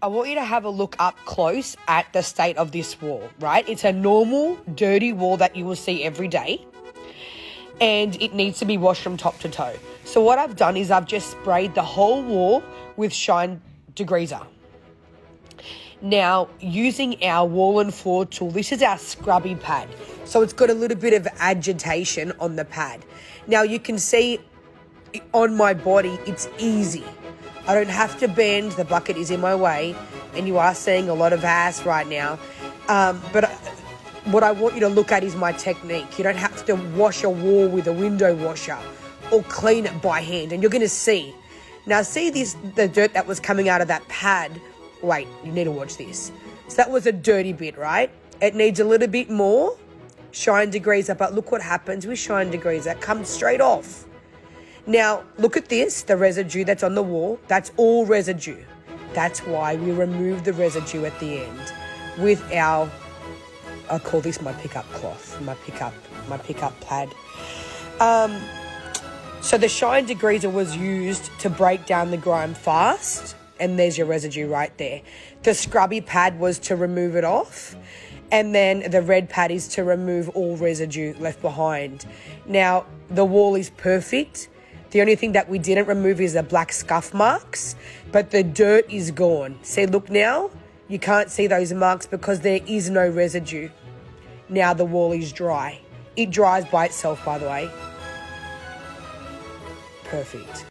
I want you to have a look up close at the state of this wall, right? It's a normal, dirty wall that you will see every day, and it needs to be washed from top to toe. So what I've done is I've just sprayed the whole wall with Shine Degreaser. Now, using our wall and floor tool, this is our scrubby pad. So it's got a little bit of agitation on the pad. Now, you can see on my body, it's easy. I don't have to bend, the bucket is in my way, and you are seeing a lot of ass right now. But what I want you to look at is my technique. You don't have to wash a wall with a window washer or clean it by hand, and you're going to see. Now, see the dirt that was coming out of that pad? Wait, you need to watch this. So that was a dirty bit, right? It needs a little bit more Shine Degreaser, but look what happens with Shine Degreaser. It comes straight off. Now, look at this, the residue that's on the wall. That's all residue. That's why we remove the residue at the end with our, I call this my pickup cloth, my pickup pad. So the Shine Degreaser was used to break down the grime fast, and there's your residue right there. The scrubby pad was to remove it off, and then the red pad is to remove all residue left behind. Now, the wall is perfect. The only thing that we didn't remove is the black scuff marks, but the dirt is gone. See, look now, you can't see those marks because there is no residue. Now the wall is dry. It dries by itself, by the way. Perfect.